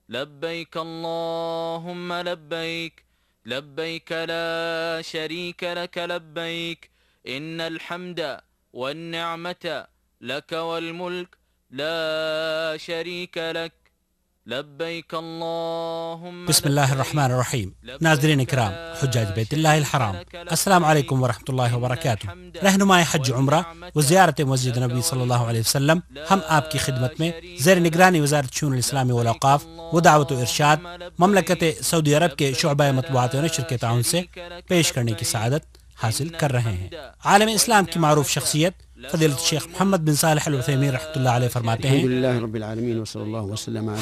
لبيك اللهم لبيك لبيك لا شريك لك لبيك إن الحمد والنعمة لك والملك لا شريك لك لبيك اللهم بسم اللہ الرحمن الرحیم. ناظرین اکرام، حجاج بیت اللہ الحرام، السلام علیکم ورحمۃ اللہ وبرکاتہ. رہنمائے حج عمرہ و زیارت مسجد نبی صلی اللہ علیہ وسلم، ہم آپ کی خدمت میں زیر نگرانی وزارت شؤون الاسلامی والاوقاف و دعوت و ارشاد مملکت سعودی عرب کے شعبہ مطبوعات و نشر کے تعاون سے پیش کرنے کی سعادت حاصل کر رہے ہیں. عالم اسلام کی معروف شخصیت فضیلت شیخ محمد بن صالح العثیمین رحمۃ اللہ علیہ فرماتے ہیں،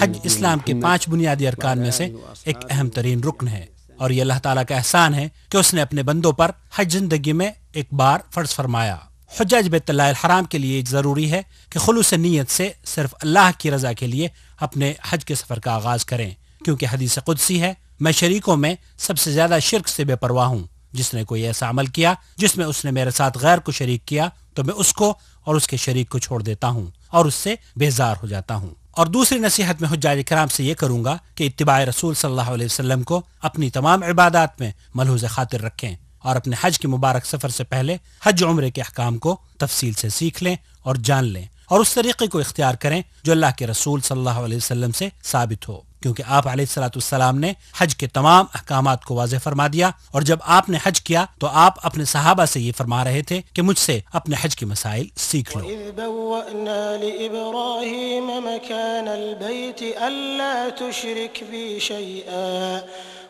حج اسلام کے 5 بنیادی ارکان میں سے ایک اہم ترین رکن ہے، اور یہ اللہ تعالیٰ کا احسان ہے کہ اس نے اپنے بندوں پر حج زندگی میں ایک بار فرض فرمایا. حجاج بیت اللہ الحرام کے لیے ضروری ہے کہ خلوص نیت سے صرف اللہ کی رضا کے لیے اپنے حج کے سفر کا آغاز کریں، کیونکہ حدیث قدسی ہے، میں شریکوں میں سب سے زیادہ شرک سے بے پرواہ ہوں. جس نے کوئی ایسا عمل کیا جس میں اس نے میرے ساتھ غیر کو شریک کیا تو میں اس کو اور اس کے شریک کو چھوڑ دیتا ہوں اور اس سے بیزار ہو جاتا ہوں. اور دوسری نصیحت میں حجاج کرام سے یہ کروں گا کہ اتباع رسول صلی اللہ علیہ وسلم کو اپنی تمام عبادات میں ملحوظ خاطر رکھیں، اور اپنے حج کے مبارک سفر سے پہلے حج عمرے کے احکام کو تفصیل سے سیکھ لیں اور جان لیں، اور اس طریقے کو اختیار کریں جو اللہ کے رسول صلی اللہ علیہ وسلم سے ثابت ہو، کیونکہ آپ علیہ السلام نے حج کے تمام احکامات کو واضح فرما دیا، اور جب آپ نے حج کیا تو آپ اپنے صحابہ سے یہ فرما رہے تھے کہ مجھ سے اپنے حج کے مسائل سیکھ لو. وَإِذْ بَوَّأْنَا لِإِبْرَاهِيمَ مَكَانَ الْبَيْتِ أَلَّا تُشْرِكْ بِي شَيْئًا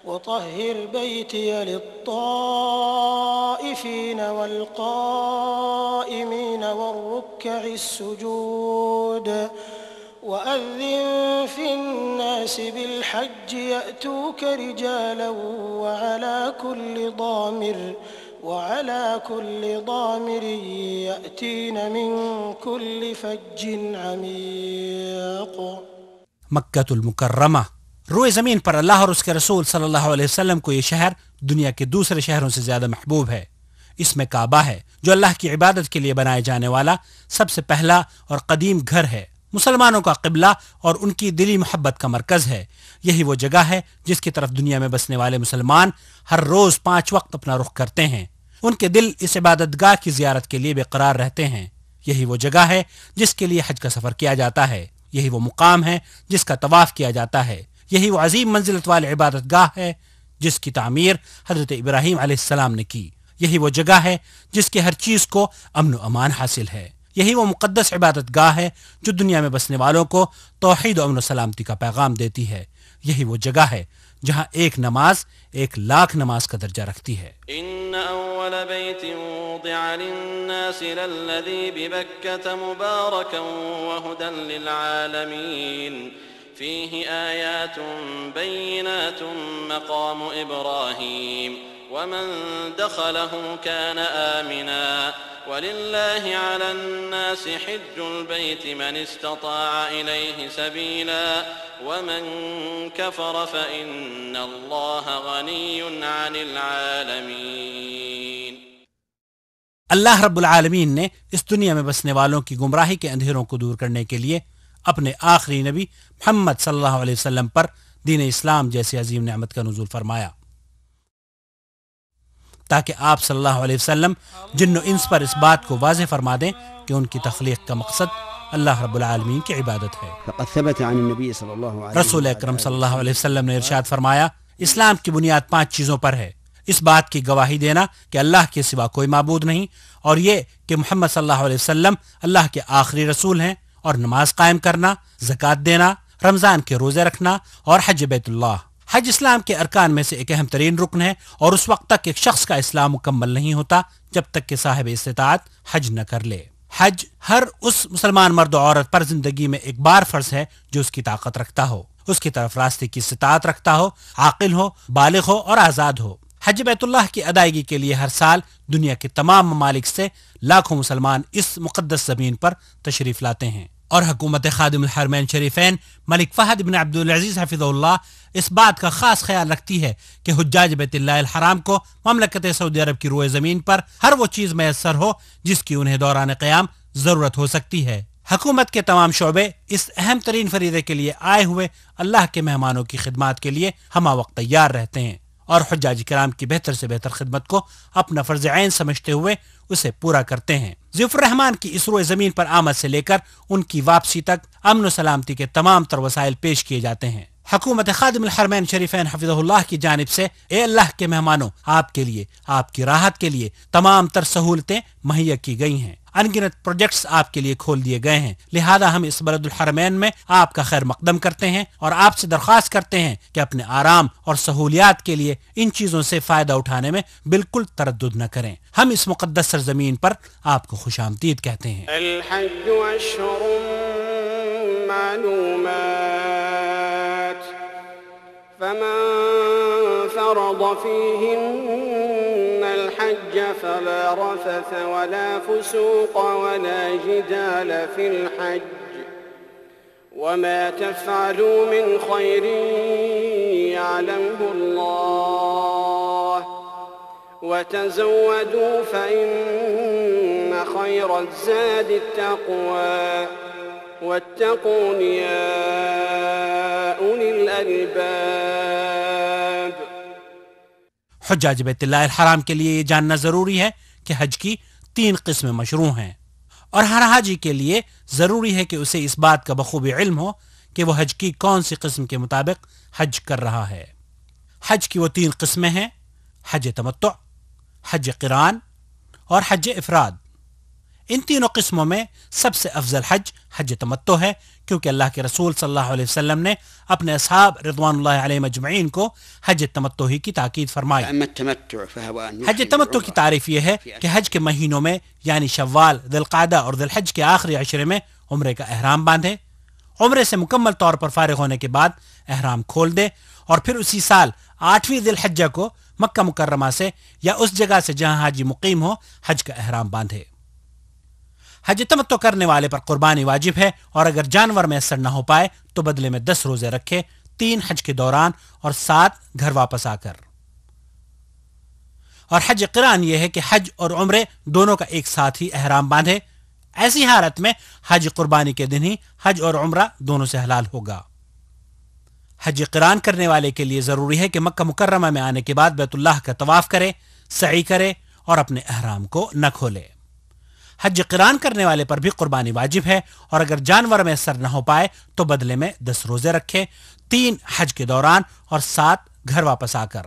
وَطَهِّرْ بَيْتِيَ لِلطَّائِفِينَ وَالْقَائِمِينَ وَالرُّكَّعِ السُّجُودِ وَأَذِّن فِي النَّاسِ بِالْحَجِّ يَأْتُوكَ رِجَالًا وعلى كل ضامر يأتين من كل فج عميق. مکۃ المکرمہ، روئے زمین پر اللہ اور اس کے رسول صلی اللہ علیہ وسلم کو یہ شہر دنیا کے دوسرے شہروں سے زیادہ محبوب ہے. اس میں کعبہ ہے جو اللہ کی عبادت کے لیے بنائے جانے والا سب سے پہلا اور قدیم گھر ہے، مسلمانوں کا قبلہ اور ان کی دلی محبت کا مرکز ہے. یہی وہ جگہ ہے جس کی طرف دنیا میں بسنے والے مسلمان ہر روز 5 وقت اپنا رخ کرتے ہیں. ان کے دل اس عبادت گاہ کی زیارت کے لیے بے قرار رہتے ہیں. یہی وہ جگہ ہے جس کے لیے حج کا سفر کیا جاتا ہے. یہی وہ مقام ہے جس کا طواف کیا جاتا ہے. یہی وہ عظیم منزلت والے عبادت گاہ ہے جس کی تعمیر حضرت ابراہیم علیہ السلام نے کی. یہی وہ جگہ ہے جس کے ہر چیز کو امن و امان حاصل ہے. یہی وہ مقدس عبادت گاہ ہے جو دنیا میں بسنے والوں کو توحید و امن و سلامتی کا پیغام دیتی ہے. یہی وہ جگہ ہے جہاں ایک نماز 1,00,000 نماز کا درجہ رکھتی ہے. ان اول بیت وضع للناس للذی ببکۃ مبارکا وہدی للعالمین فیہ آیات بینات مقام ابراہیم ومن دخله كان آمنا ولله على الناس حج البيت من استطاع إليه سبيلا ومن كفر فإن الله غني عن العالمين. اللہ رب العالمین نے اس دنیا میں بسنے والوں کی گمراہی کے اندھیروں کو دور کرنے کے لیے اپنے آخری نبی محمد صلی اللہ علیہ وسلم پر دین اسلام جیسی عظیم نعمت کا نزول فرمایا، تاکہ آپ صلی اللہ علیہ وسلم جن و انس پر اس بات کو واضح فرما دیں کہ ان کی تخلیق کا مقصد اللہ رب العالمین کی عبادت ہے. رسول اکرم صلی اللہ علیہ وسلم نے ارشاد فرمایا، اسلام کی بنیاد 5 چیزوں پر ہے: اس بات کی گواہی دینا کہ اللہ کے سوا کوئی معبود نہیں، اور یہ کہ محمد صلی اللہ علیہ وسلم اللہ کے آخری رسول ہیں، اور نماز قائم کرنا، زکوٰۃ دینا، رمضان کے روزے رکھنا، اور حج بیت اللہ. حج اسلام کے ارکان میں سے ایک اہم ترین رکن ہے، اور اس وقت تک ایک شخص کا اسلام مکمل نہیں ہوتا جب تک کہ صاحب استطاعت حج نہ کر لے. حج ہر اس مسلمان مرد و عورت پر زندگی میں ایک بار فرض ہے جو اس کی طاقت رکھتا ہو، اس کی طرف راستے کی استطاعت رکھتا ہو، عاقل ہو، بالغ ہو اور آزاد ہو. حج بیت اللہ کی ادائیگی کے لیے ہر سال دنیا کے تمام ممالک سے لاکھوں مسلمان اس مقدس زمین پر تشریف لاتے ہیں، اور حکومت خادم الحرمین شریفین ملک فہد بن عبدالعزیز حفظہ اللہ اس بات کا خاص خیال رکھتی ہے کہ حجاج بیت اللہ الحرام کو مملکت سعودی عرب کی روئے زمین پر ہر وہ چیز میسر ہو جس کی انہیں دوران قیام ضرورت ہو سکتی ہے. حکومت کے تمام شعبے اس اہم ترین فریضے کے لیے آئے ہوئے اللہ کے مہمانوں کی خدمات کے لیے ہمہ وقت تیار رہتے ہیں اور حجاج کرام کی بہتر سے بہتر خدمت کو اپنا فرض عین سمجھتے ہوئے اسے پورا کرتے ہیں۔ ضیوف الرحمان کی اس روئے زمین پر آمد سے لے کر ان کی واپسی تک امن و سلامتی کے تمام تر وسائل پیش کیے جاتے ہیں۔ حکومت خادم الحرمین شریفین حفظہ اللہ کی جانب سے اے اللہ کے مہمانوں، آپ کے لیے، آپ کی راحت کے لیے تمام تر سہولتیں مہیا کی گئی ہیں، ان گنت پروجیکٹس آپ کے لیے کھول دیے گئے ہیں، لہذا ہم اس بلد الحرمین میں آپ کا خیر مقدم کرتے ہیں اور آپ سے درخواست کرتے ہیں کہ اپنے آرام اور سہولیات کے لیے ان چیزوں سے فائدہ اٹھانے میں بالکل تردد نہ کریں۔ ہم اس مقدس سرزمین پر آپ کو خوش آمدید کہتے ہیں۔ الحج اشہر معلومات فمن فرض فيهن الحج فلا رفث ولا فسوق ولا جدال في الحج وما تفعلوا من خير يعلمه الله وتزودوا فإن خير الزاد التقوى واتقون يا أولي الألباب۔ حجاج بیت اللہ الحرام کے لیے یہ جاننا ضروری ہے کہ حج کی 3 قسمیں مشروع ہیں، اور ہر حاجی کے لیے ضروری ہے کہ اسے اس بات کا بخوبی علم ہو کہ وہ حج کی کون سی قسم کے مطابق حج کر رہا ہے۔ حج کی وہ 3 قسمیں ہیں: حج تمتع، حج قران اور حج افراد۔ ان تینوں قسموں میں سب سے افضل حج حج تمتع ہے، کیونکہ اللہ کے رسول صلی اللہ علیہ وسلم نے اپنے اصحاب رضوان اللہ علیہم اجمعین کو حج تمتع ہی کی تاکید فرمائی۔ حج تمتع کی تعریف یہ ہے کہ حج کے مہینوں میں یعنی شوال، ذی القعدہ اور ذی الحج کے آخری عشرے میں عمرے کا احرام باندھے، عمرے سے مکمل طور پر فارغ ہونے کے بعد احرام کھول دے اور پھر اسی سال 8ویں ذی الحجہ کو مکہ مکرمہ سے یا اس جگہ سے جہاں حاجی مقیم ہو حج کا احرام باندھے۔ حج تمتع کرنے والے پر قربانی واجب ہے، اور اگر جانور میسر نہ ہو پائے تو بدلے میں 10 روزے رکھے، 3 حج کے دوران اور 7 گھر واپس آ کر۔ اور حج قران یہ ہے کہ حج اور عمرے دونوں کا ایک ساتھ ہی احرام باندھے، ایسی حالت میں حج قربانی کے دن ہی حج اور عمرہ دونوں سے حلال ہوگا۔ حج قران کرنے والے کے لیے ضروری ہے کہ مکہ مکرمہ میں آنے کے بعد بیت اللہ کا طواف کرے، سعی کرے اور اپنے احرام کو نہ کھولے۔ حج قران کرنے والے پر بھی قربانی واجب ہے، اور اگر جانور میسر نہ ہو پائے تو بدلے میں 10 روزے رکھے، 3 حج کے دوران اور 7 گھر واپس آ کر۔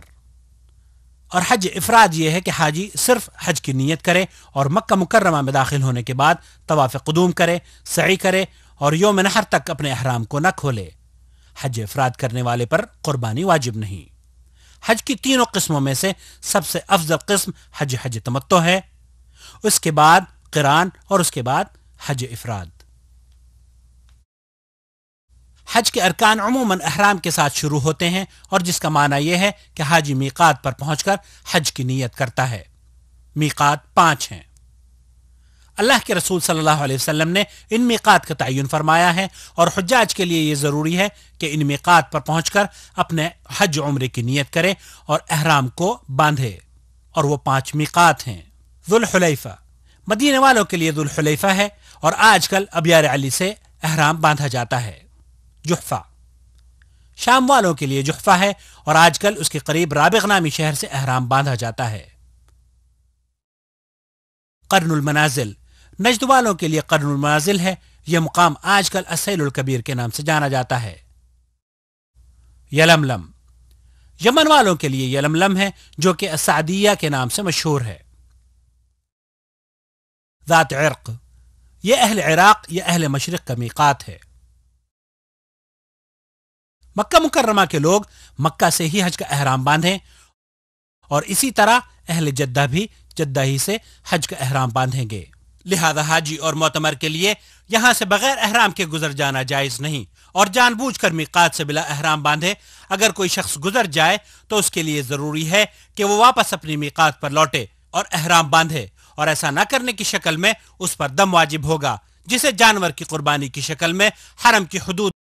اور حج افراد یہ ہے کہ حاجی صرف حج کی نیت کرے اور مکہ مکرمہ میں داخل ہونے کے بعد طواف قدوم کرے، سعی کرے اور یوم نحر تک اپنے احرام کو نہ کھولے۔ حج افراد کرنے والے پر قربانی واجب نہیں۔ حج کی تینوں قسموں میں سے سب سے افضل قسم حج تمتع ہے، اس کے بعد قران اور اس کے بعد حج افراد۔ حج کے ارکان عموماً احرام کے ساتھ شروع ہوتے ہیں، اور جس کا معنی یہ ہے کہ حاجی میقات پر پہنچ کر حج کی نیت کرتا ہے۔ میقات 5 ہیں۔ اللہ کے رسول صلی اللہ علیہ وسلم نے ان میقات کا تعین فرمایا ہے، اور حجاج کے لیے یہ ضروری ہے کہ ان میقات پر پہنچ کر اپنے حج عمرے کی نیت کرے اور احرام کو باندھے، اور وہ 5 میقات ہیں۔ ذوالحلیفہ مدینے والوں کے لیے ذوالحلیفہ ہے، اور آج کل ابیار علی سے احرام باندھا جاتا ہے۔ جحفہ شام والوں کے لیے جحفہ ہے، اور آج کل اس کے قریب رابغ نامی شہر سے احرام باندھا جاتا ہے۔ قرن المنازل نجد والوں کے لیے قرن المنازل ہے، یہ مقام آج کل السیل الکبیر کے نام سے جانا جاتا ہے۔ یلملم یمن والوں کے لیے یلملم ہے، جو کہ السعدیہ کے نام سے مشہور ہے۔ ذات عرق یہ اہل عراق یا اہل مشرق کا میقات ہے۔ مکہ مکرمہ کے لوگ مکہ سے ہی حج کا احرام باندھیں، اور اسی طرح اہل جدہ بھی جدہ ہی سے حج کا احرام باندھیں گے، لہذا حاجی اور معتمر کے لیے یہاں سے بغیر احرام کے گزر جانا جائز نہیں، اور جان بوجھ کر میقات سے بلا احرام باندھے۔ اگر کوئی شخص گزر جائے تو اس کے لیے ضروری ہے کہ وہ واپس اپنی میقات پر لوٹے اور احرام باندھے، اور ایسا نہ کرنے کی شکل میں اس پر دم واجب ہوگا، جسے جانور کی قربانی کی شکل میں حرم کی حدود